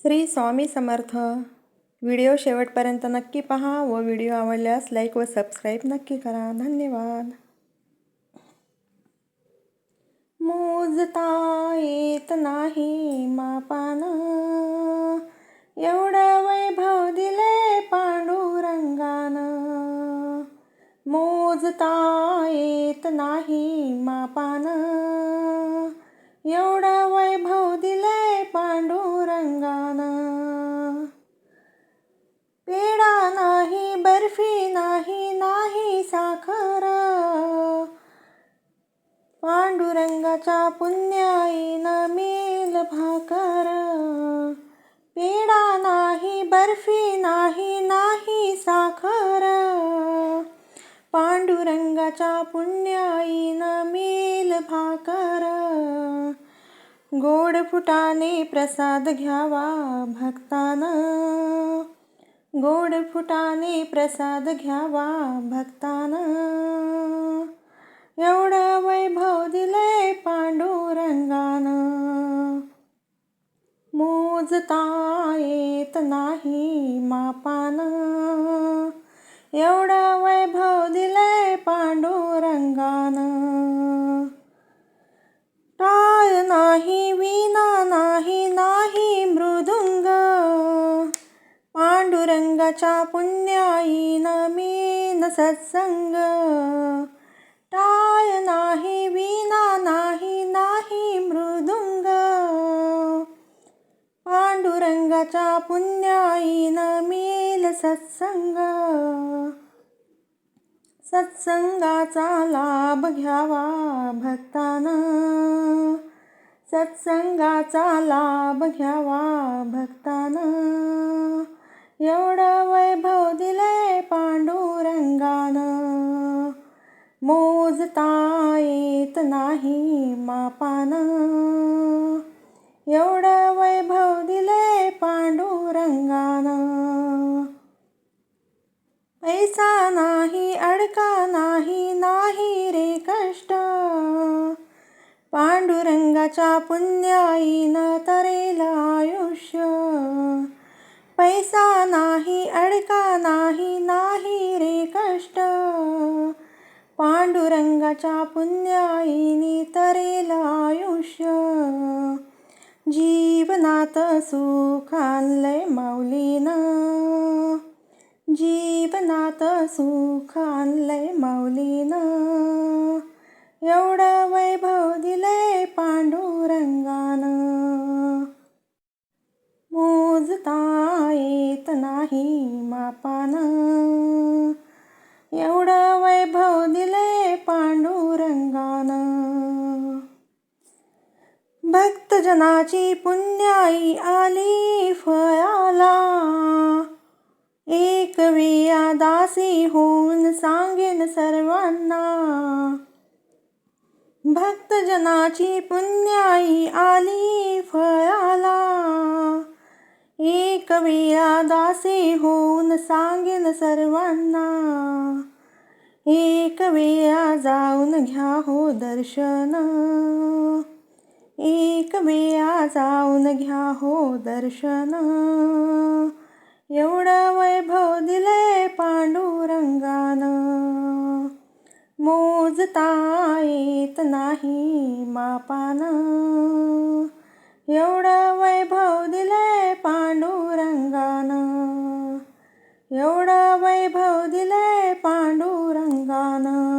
Shri Swami Samarth. Video शेवटपर्यंत नक्की पहा व व्हिडिओ आवडल्यास लाईक व सबस्क्राईब नक्की करा. धन्यवाद. मोजता येत नाही मापानं, एवढं वैभव दिले पांडुरंगानं. मोजता येत नाही मापानं, एवढं वैभव दिले पांडुरंगानं. पेढा नाही, बर्फी नाही, नाही साखर, पांडुरंगाच्या पुण्याईनं मिळेल भाकर. पेढा नाही, बर्फी नाही, नाही साखर, पांडुरंगाच्या पुण्याईनं मिळेल भाकर. गोड फुटाने प्रसाद घ्यावा भक्तानं, गोड फुटाने प्रसाद घ्यावा भक्तानं. एवढं वैभव दिले पांडुरंगानं. मोजता येत नाही मापानं, एवढं वैभव दिले पांडुरंगानं. टाळ नाही, वीणा नाही, नाही मृदुंग, पांडुरंगाच्या पुण्याईनं मिळेल सत्संग. टाळ नाही, वीणा नाही, नाही मृदुंग, पांडुरंगाच्या पुण्याईनं मिळेल सत्संग. सत्संगाचा लाभ घ्यावा भक्तानं, सत्संगाचा लाभ घ्यावा भक्तानं. एवढं वैभव दिले पांडुरंगानं. मोजता येत नाही मापानं, एवढं वैभव दिले पांडुरंगानं. पैसा नाही, अडका नाही, नाही रे कष्ट, पांडुरंगाच्या पुण्याईनं तरेल आयुष्य. पैसा नाही, अडका नाही, नाही रे कष्ट, पांडुरंगाच्या पुण्याईनी तरेल आयुष्य. जीवनात सुख आणलंय माऊलीनं, जीवनात सुख आणलंय माऊलीनं. एवढं वैभव दिले पांडुरंगानं. मोजता येत नाही मापानं, एवढं वैभव दिले पांडुरंगानं. भक्तजनाची पुण्याई आली फळाला, एक वेळा दासी होऊन सांगेन सर्वांना. भक्तजनाची पुण्याई आली फळाला, एक वेळा दासी होऊन सांगेन सर्वांना. एक वेळा जाऊन घ्या हो दर्शन, एक वेळा जाऊन घ्या हो दर्शन. एवढं वैभव दिले पांडुरंगानं. मोजता येत नाही मापानं, एवढं वैभव दिले पांडुरंगानं. एवढं वैभव दिले पांडुरंगानं.